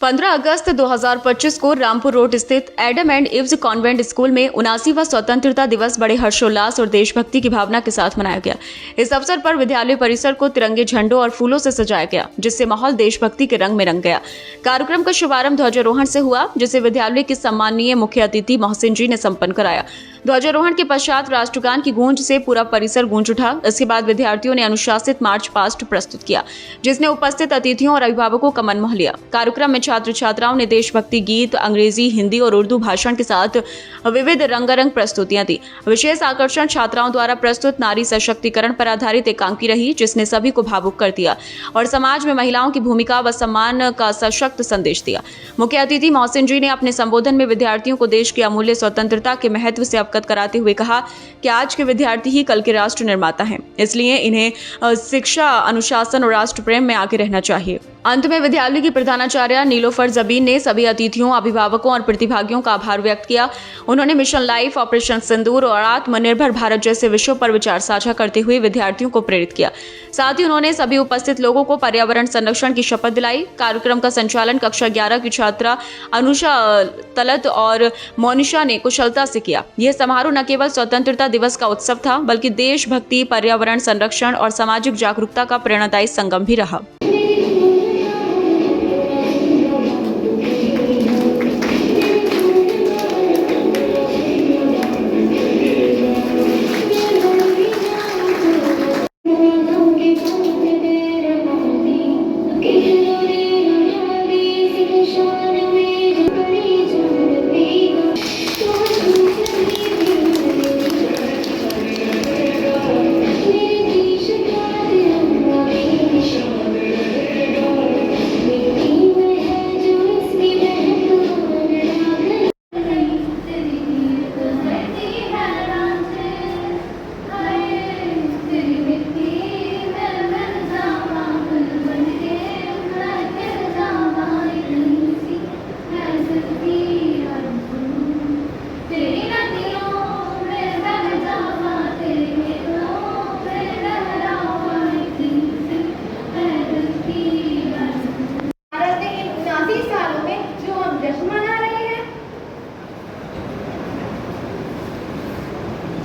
15 अगस्त 2025 को रामपुर रोड स्थित Adam and ifs convent school में 79वां स्वतंत्रता दिवस बड़े हर्षोल्लास और देशभक्ति की भावना के साथ मनाया गया। इस अवसर पर विद्यालय परिसर को तिरंगे झंडों और फूलों से सजाया गया, जिससे माहौल देशभक्ति के रंग में रंग गया। कार्यक्रम का शुभारंभ ध्वजारोहण से हुआ, जिसे विद्यालय के सम्माननीय मुख्य अतिथि मोहसिन जी ने संपन्न कराया। ध्वजारोहण के पश्चात राष्ट्रगान की गूंज से पूरा परिसर गूंज उठा। इसके बाद विद्यार्थियों ने अनुशासित मार्च पास्ट प्रस्तुत किया, जिसने उपस्थित अतिथियों और अभिभावकों का मन मोह लिया। कार्यक्रम में छात्र छात्राओं ने देशभक्ति गीत, अंग्रेजी, हिंदी और उर्दू भाषण के साथ विविध रंगारंग प्रस्तुतियां दी। विशेष आकर्षण छात्राओं द्वारा प्रस्तुत नारी सशक्तिकरण पर आधारित एकांकी रही, जिसने सभी को भावुक कर दिया और समाज में महिलाओं की भूमिका व सम्मान का सशक्त संदेश दिया। मुख्य अतिथि मोहसिन जी ने अपने संबोधन में विद्यार्थियों को देश की अमूल्य स्वतंत्रता के महत्व से अवगत कराते हुए कहा कि आज के विद्यार्थी ही कल के राष्ट्र निर्माता हैं, इसलिए इन्हें शिक्षा, अनुशासन और राष्ट्र प्रेम में आगे रहना चाहिए। अंत में विद्यालय की प्रधानाचार्य नीलोफर जबीन ने सभी अतिथियों, अभिभावकों और प्रतिभागियों का आभार व्यक्त किया। उन्होंने मिशन लाइफ, ऑपरेशन सिंदूर और आत्मनिर्भर भारत जैसे विषयों पर विचार साझा करते हुए विद्यार्थियों को प्रेरित किया। साथ ही उन्होंने सभी उपस्थित लोगों को पर्यावरण संरक्षण की शपथ दिलाई। कार्यक्रम का संचालन कक्षा 11 की छात्रा अनुषा तलत और मोनिशा ने कुशलता से किया। यह समारोह न केवल स्वतंत्रता दिवस का उत्सव था, बल्कि देशभक्ति, पर्यावरण संरक्षण और सामाजिक जागरूकता का प्रेरणादायी संगम भी रहा।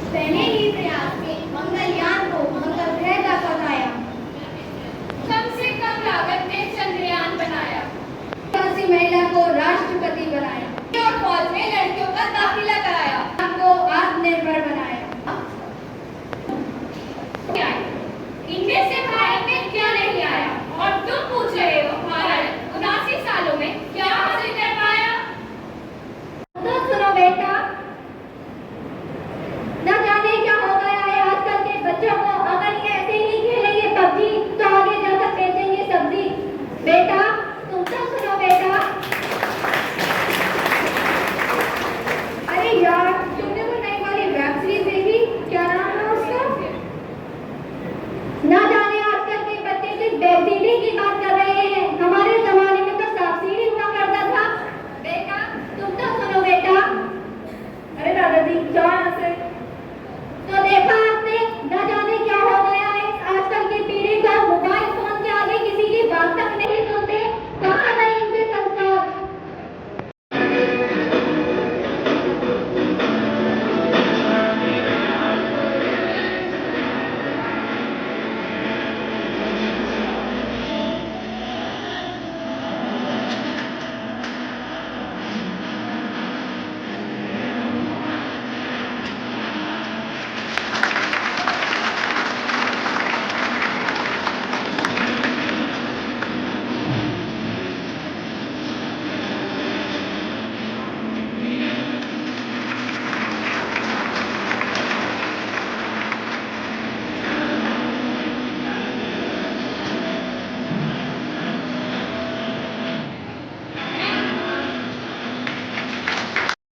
पहले ही प्रयास में मंगलयान को मंगल ग्रह तक पहुंचाया। कम से कम लागत में चंद्रयान बनाया। ऐसी महिला को राष्ट्रपति बनाया और फौज में लड़कियों का दाखिला कराया। आपको आत्मनिर्भर बनाया। इनमें से भारत में क्या नहीं आया और तुम पूछ रहे हो भारत 79 सालों में क्या हासिल कर पाया? तो सुनो बेटा, न जाने क्या हो गया है आजकल के बच्चों को। अगर ये ऐसे ही खेलेंगे पबजी तो आगे जाकर बेचेंगे सब्जी। बेटा तुम तो सुनो बेटा। अरे यार, तुमने वो नई वाली वेब सीरीज देखी? क्या नाम है उसका? न जाने आजकल के बच्चे सिर्फ वेब सीरीज की बात कर रहे हैं। हमारे जमाने में तो सांप सीढ़ी हुआ करता था। बेटा तुम तो सुनो बेटा। अरे दादाजी जाओ यहाँ से। तो देखा आपने, न जाने क्या हो गया है आजकल की पीढ़ी को। मोबाइल फोन के आगे किसी की बात तक नहीं सुनते। कहाँ गए इनके संस्कार?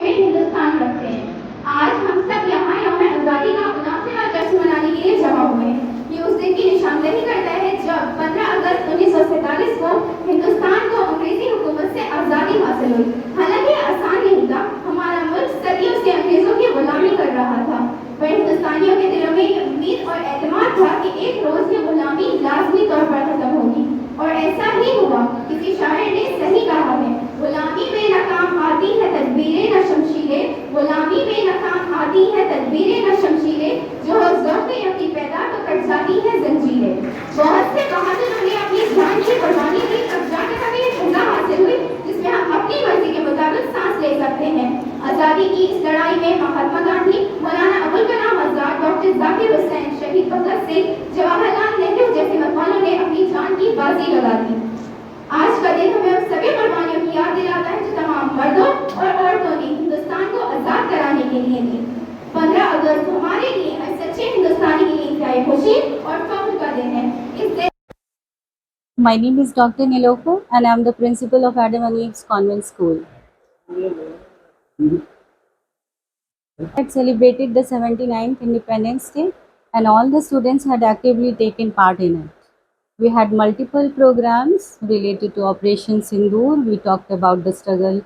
हिंदुस्तान रखते हैं। आज हम सब यहाँ यौम आज़ादी का 79वां जश्न मनाने के लिए जमा हुए हैं। ये उस दिन की निशानदेही करता है जब 15 अगस्त 1947 को हिंदुस्तान को अंग्रेजी हुकूमत से आज़ादी हासिल हुई। हालांकि आसान नहीं था। हमारा मुल्क सदियों से अंग्रेजों की गुलामी कर रहा था, पर हिंदुस्तानियों के दिलों में ये उम्मीद और एतमाद था कि एक रोज ये गुलामी लाजमी तौर पर खत्म होगी, और ऐसा ही हुआ। किसी शायर ने सही कहा है, आती है तदबीरें न शमशीरें, जो हो ज़ौक़ यकी पैदा तो कट जाती है जंजीरें। बहुत से बहादुरों ने अपनी जान की कुर्बानी दी, तब जाकर हमें ये फ़ज़ा हासिल हुई जिसमें हम अपनी मर्जी के मुताबिक सांस ले सकते हैं। आज़ादी की इस लड़ाई में महात्मा गांधी, मौलाना अबुल कलाम आज़ाद, डॉक्टर जाकिर हुसैन, शहीद भगत सिंह, जवाहरलाल नेहरू जैसे मतवालों ने अपनी जान की बाजी लगा दी। आज का दिन हमें उन सभी कुर्बानियों की याद दिलाता है जो तमाम मर्दों और औरतों ने हिंदुस्तान को आज़ाद कराने के लिए दी। 15 अगस्त हमारे लिए, हर सच्चे हिंदुस्तानी के लिए इंतहाई खुशी और फख्र का दिन है। इस दिन My name is Dr. Nilofer and I am the principal of Adam and Eve's Convent School. Had celebrated the 79th Independence Day and all the students had actively taken part in it. We had multiple programs related to Operation Sindoor. We talked about the struggle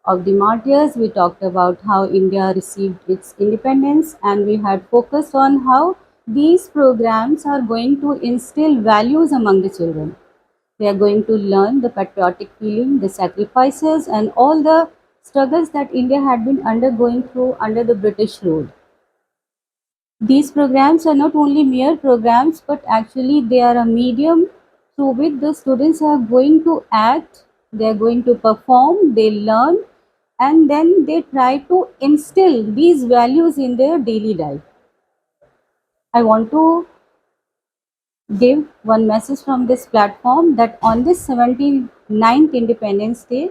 of the martyrs. We talked about how India received its independence, and we had focused on how these programs are going to instill values among the children. They are going to learn the patriotic feeling, the sacrifices, and all the struggles that India had been undergoing through under the British rule. These programs are not only mere programs, but actually they are a medium through which the students are going to act, they are going to perform, they learn, and then they try to instill these values in their daily life. I want to give one message from this platform that on this 79th Independence Day,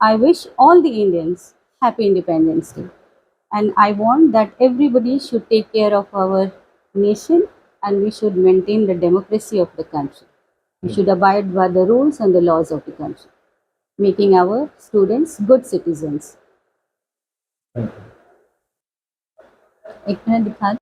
I wish all the Indians happy Independence Day. And I want that everybody should take care of our nation and we should maintain the democracy of the country. We should abide by the rules and the laws of the country, making our students good citizens. एक minute दिखा